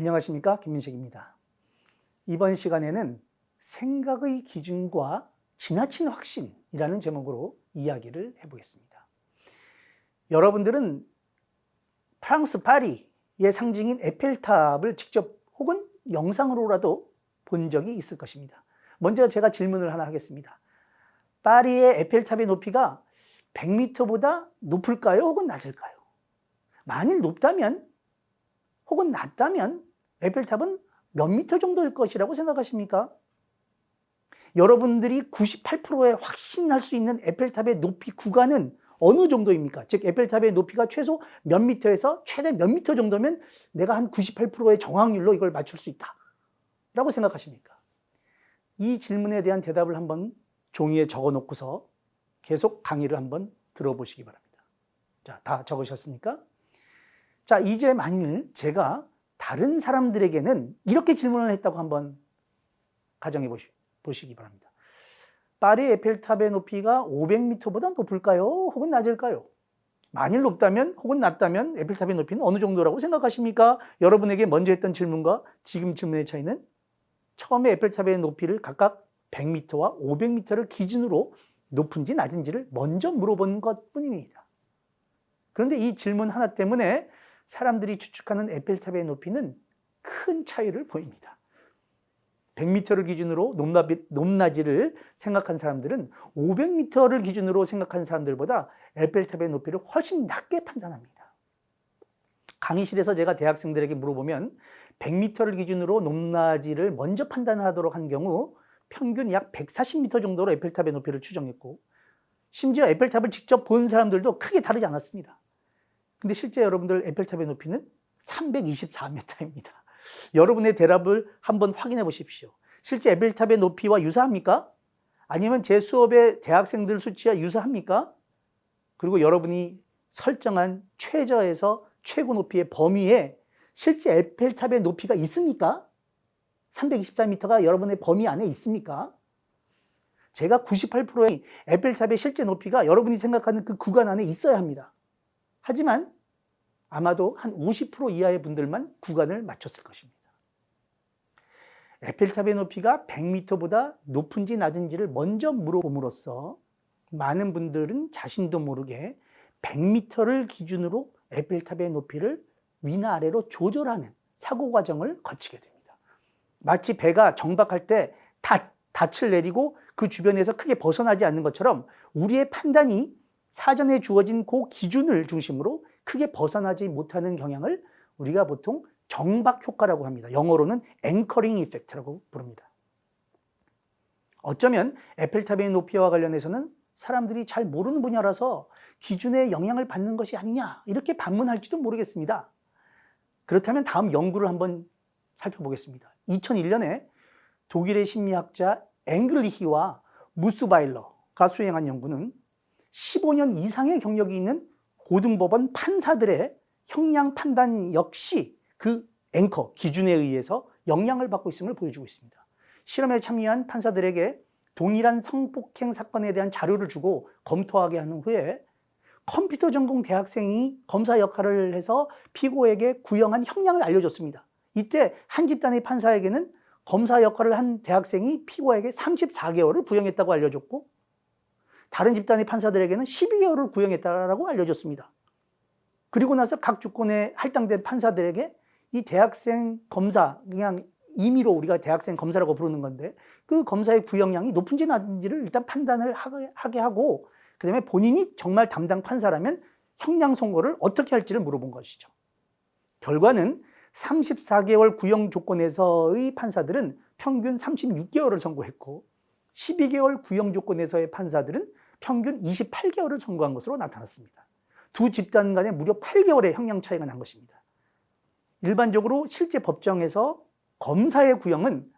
안녕하십니까, 김민식입니다. 이번 시간에는 생각의 기준과 지나친 확신이라는 제목으로 이야기를 해보겠습니다. 여러분들은 프랑스 파리의 상징인 에펠탑을 직접 혹은 영상으로라도 본 적이 있을 것입니다. 먼저 제가 질문을 하나 하겠습니다. 파리의 에펠탑의 높이가 100m보다 높을까요? 혹은 낮을까요? 만일 높다면 혹은 낮다면 에펠탑은 몇 미터 정도일 것이라고 생각하십니까? 여러분들이 98%에 확신할 수 있는 에펠탑의 높이 구간은 어느 정도입니까? 즉 에펠탑의 높이가 최소 몇 미터에서 최대 몇 미터 정도면 내가 한 98%의 정확률로 이걸 맞출 수 있다 라고 생각하십니까? 이 질문에 대한 대답을 한번 종이에 적어 놓고서 계속 강의를 한번 들어보시기 바랍니다. 자, 다 적으셨습니까? 자, 이제 만일 제가 다른 사람들에게는 이렇게 질문을 했다고 한번 가정해 보시기 바랍니다. 파리 에펠탑의 높이가 500m보다 높을까요? 혹은 낮을까요? 만일 높다면 혹은 낮다면 에펠탑의 높이는 어느 정도라고 생각하십니까? 여러분에게 먼저 했던 질문과 지금 질문의 차이는 처음에 에펠탑의 높이를 각각 100m와 500m를 기준으로 높은지 낮은지를 먼저 물어본 것뿐입니다. 그런데 이 질문 하나 때문에 사람들이 추측하는 에펠탑의 높이는 큰 차이를 보입니다. 100m를 기준으로 높낮이를 생각한 사람들은 500m를 기준으로 생각한 사람들보다 에펠탑의 높이를 훨씬 낮게 판단합니다. 강의실에서 제가 대학생들에게 물어보면 100m를 기준으로 높낮이를 먼저 판단하도록 한 경우 평균 약 140m 정도로 에펠탑의 높이를 추정했고, 심지어 에펠탑을 직접 본 사람들도 크게 다르지 않았습니다. 근데 실제 여러분들 에펠탑의 높이는 324m입니다. 여러분의 대답을 한번 확인해 보십시오. 실제 에펠탑의 높이와 유사합니까? 아니면 제 수업의 대학생들 수치와 유사합니까? 그리고 여러분이 설정한 최저에서 최고 높이의 범위에 실제 에펠탑의 높이가 있습니까? 324m가 여러분의 범위 안에 있습니까? 제가 98%의 에펠탑의 실제 높이가 여러분이 생각하는 그 구간 안에 있어야 합니다. 하지만 아마도 한 50% 이하의 분들만 구간을 맞췄을 것입니다. 에펠탑의 높이가 100m보다 높은지 낮은지를 먼저 물어봄으로써 많은 분들은 자신도 모르게 100m를 기준으로 에펠탑의 높이를 위나 아래로 조절하는 사고 과정을 거치게 됩니다. 마치 배가 정박할 때 닻을 내리고 그 주변에서 크게 벗어나지 않는 것처럼 우리의 판단이 사전에 주어진 그 기준을 중심으로 크게 벗어나지 못하는 경향을 우리가 보통 정박 효과라고 합니다. 영어로는 앵커링 이펙트라고 부릅니다. 어쩌면 에펠탑의 높이와 관련해서는 사람들이 잘 모르는 분야라서 기준에 영향을 받는 것이 아니냐 이렇게 반문할지도 모르겠습니다. 그렇다면 다음 연구를 한번 살펴보겠습니다. 2001년에 독일의 심리학자 앵글리히와 무스바일러가 수행한 연구는 15년 이상의 경력이 있는 고등법원 판사들의 형량 판단 역시 그 앵커, 기준에 의해서 영향을 받고 있음을 보여주고 있습니다. 실험에 참여한 판사들에게 동일한 성폭행 사건에 대한 자료를 주고 검토하게 한 후에 컴퓨터 전공 대학생이 검사 역할을 해서 피고에게 구형한 형량을 알려줬습니다. 이때 한 집단의 판사에게는 검사 역할을 한 대학생이 피고에게 34개월을 구형했다고 알려줬고, 다른 집단의 판사들에게는 12개월을 구형했다고 알려줬습니다. 그리고 나서 각 주권에 할당된 판사들에게 이 대학생 검사, 그냥 임의로 우리가 대학생 검사라고 부르는 건데 그 검사의 구형량이 높은지 낮은지를 일단 판단을 하게 하고, 그 다음에 본인이 정말 담당 판사라면 형량 선고를 어떻게 할지를 물어본 것이죠. 결과는 34개월 구형 조건에서의 판사들은 평균 36개월을 선고했고, 12개월 구형 조건에서의 판사들은 평균 28개월을 선고한 것으로 나타났습니다. 두 집단 간에 무려 8개월의 형량 차이가 난 것입니다. 일반적으로 실제 법정에서 검사의 구형은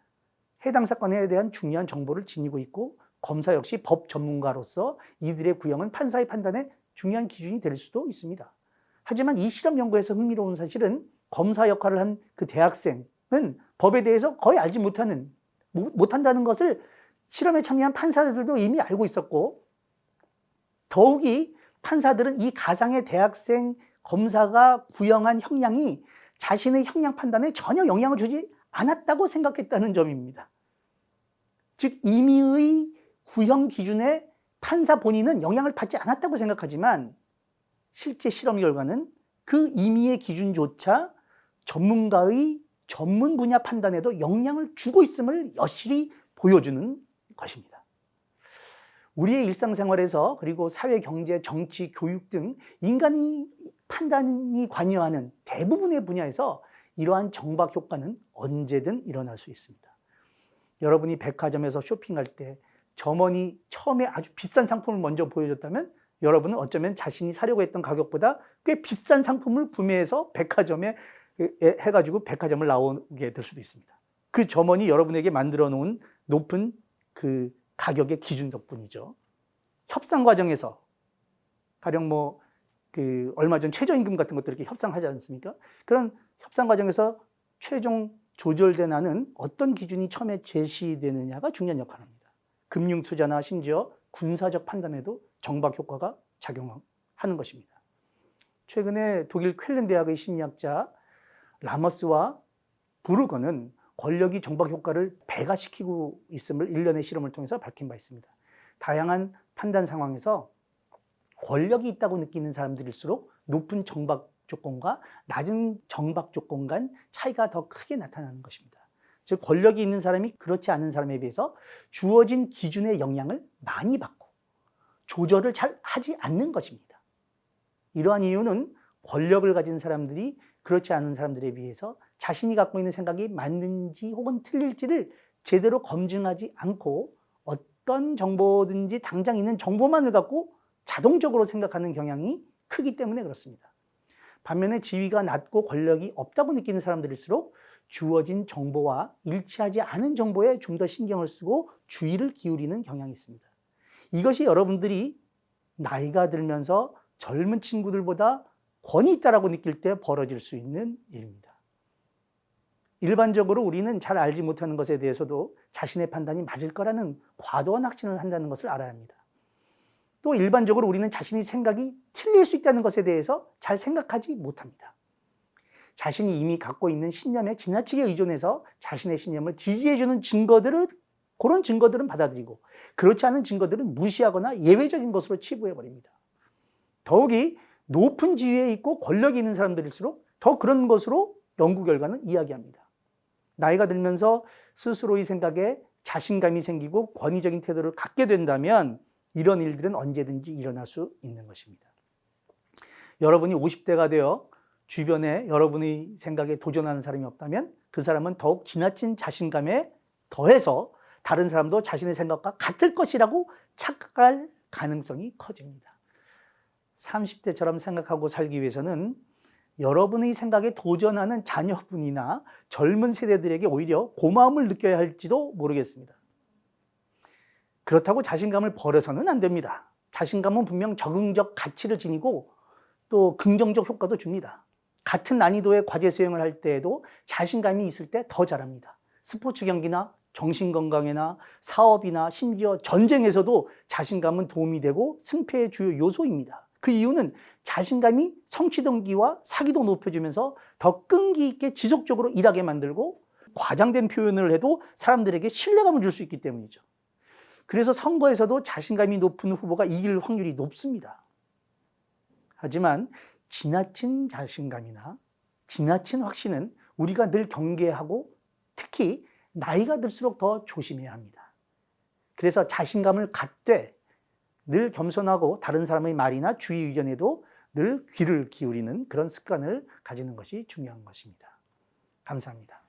해당 사건에 대한 중요한 정보를 지니고 있고, 검사 역시 법 전문가로서 이들의 구형은 판사의 판단에 중요한 기준이 될 수도 있습니다. 하지만 이 실험 연구에서 흥미로운 사실은 검사 역할을 한 그 대학생은 법에 대해서 거의 알지 못한다는 것을 실험에 참여한 판사들도 이미 알고 있었고, 더욱이 판사들은 이 가상의 대학생 검사가 구형한 형량이 자신의 형량 판단에 전혀 영향을 주지 않았다고 생각했다는 점입니다. 즉 임의의 구형 기준에 판사 본인은 영향을 받지 않았다고 생각하지만 실제 실험 결과는 그 임의의 기준조차 전문가의 전문 분야 판단에도 영향을 주고 있음을 여실히 보여주는 것입니다. 우리의 일상생활에서 그리고 사회, 경제, 정치, 교육 등 인간이 판단이 관여하는 대부분의 분야에서 이러한 정박 효과는 언제든 일어날 수 있습니다. 여러분이 백화점에서 쇼핑할 때 점원이 처음에 아주 비싼 상품을 먼저 보여줬다면 여러분은 어쩌면 자신이 사려고 했던 가격보다 꽤 비싼 상품을 구매해서 백화점에 해가지고 백화점을 나오게 될 수도 있습니다. 그 점원이 여러분에게 만들어 놓은 높은 그 가격의 기준 덕분이죠. 협상 과정에서 가령 얼마 전 최저임금 같은 것들 이렇게 협상하지 않습니까? 그런 협상 과정에서 최종 조절된 안은 어떤 기준이 처음에 제시되느냐가 중요한 역할을 합니다. 금융 투자나 심지어 군사적 판단에도 정박 효과가 작용하는 것입니다. 최근에 독일 쾰른 대학의 심리학자 라머스와 부르거는 권력이 정박 효과를 배가시키고 있음을 일련의 실험을 통해서 밝힌 바 있습니다. 다양한 판단 상황에서 권력이 있다고 느끼는 사람들일수록 높은 정박 조건과 낮은 정박 조건 간 차이가 더 크게 나타나는 것입니다. 즉 권력이 있는 사람이 그렇지 않은 사람에 비해서 주어진 기준의 영향을 많이 받고 조절을 잘 하지 않는 것입니다. 이러한 이유는 권력을 가진 사람들이 그렇지 않은 사람들에 비해서 자신이 갖고 있는 생각이 맞는지 혹은 틀릴지를 제대로 검증하지 않고 어떤 정보든지 당장 있는 정보만을 갖고 자동적으로 생각하는 경향이 크기 때문에 그렇습니다. 반면에 지위가 낮고 권력이 없다고 느끼는 사람들일수록 주어진 정보와 일치하지 않은 정보에 좀 더 신경을 쓰고 주의를 기울이는 경향이 있습니다. 이것이 여러분들이 나이가 들면서 젊은 친구들보다 권위 있다라고 느낄 때 벌어질 수 있는 일입니다. 일반적으로 우리는 잘 알지 못하는 것에 대해서도 자신의 판단이 맞을 거라는 과도한 확신을 한다는 것을 알아야 합니다. 또 일반적으로 우리는 자신의 생각이 틀릴 수 있다는 것에 대해서 잘 생각하지 못합니다. 자신이 이미 갖고 있는 신념에 지나치게 의존해서 자신의 신념을 지지해주는 그런 증거들은 받아들이고 그렇지 않은 증거들은 무시하거나 예외적인 것으로 치부해버립니다. 더욱이 높은 지위에 있고 권력이 있는 사람들일수록 더 그런 것으로 연구 결과는 이야기합니다. 나이가 들면서 스스로의 생각에 자신감이 생기고 권위적인 태도를 갖게 된다면 이런 일들은 언제든지 일어날 수 있는 것입니다. 여러분이 50대가 되어 주변에 여러분의 생각에 도전하는 사람이 없다면 그 사람은 더욱 지나친 자신감에 더해서 다른 사람도 자신의 생각과 같을 것이라고 착각할 가능성이 커집니다. 30대처럼 생각하고 살기 위해서는 여러분의 생각에 도전하는 자녀분이나 젊은 세대들에게 오히려 고마움을 느껴야 할지도 모르겠습니다. 그렇다고 자신감을 버려서는 안 됩니다. 자신감은 분명 적응적 가치를 지니고 또 긍정적 효과도 줍니다. 같은 난이도의 과제 수행을 할 때에도 자신감이 있을 때 더 잘합니다. 스포츠 경기나 정신건강이나 사업이나 심지어 전쟁에서도 자신감은 도움이 되고 승패의 주요 요소입니다. 그 이유는 자신감이 성취 동기와 사기도 높여주면서 더 끈기 있게 지속적으로 일하게 만들고 과장된 표현을 해도 사람들에게 신뢰감을 줄 수 있기 때문이죠. 그래서 선거에서도 자신감이 높은 후보가 이길 확률이 높습니다. 하지만 지나친 자신감이나 지나친 확신은 우리가 늘 경계하고 특히 나이가 들수록 더 조심해야 합니다. 그래서 자신감을 갖되 늘 겸손하고 다른 사람의 말이나 주의 의견에도 늘 귀를 기울이는 그런 습관을 가지는 것이 중요한 것입니다. 감사합니다.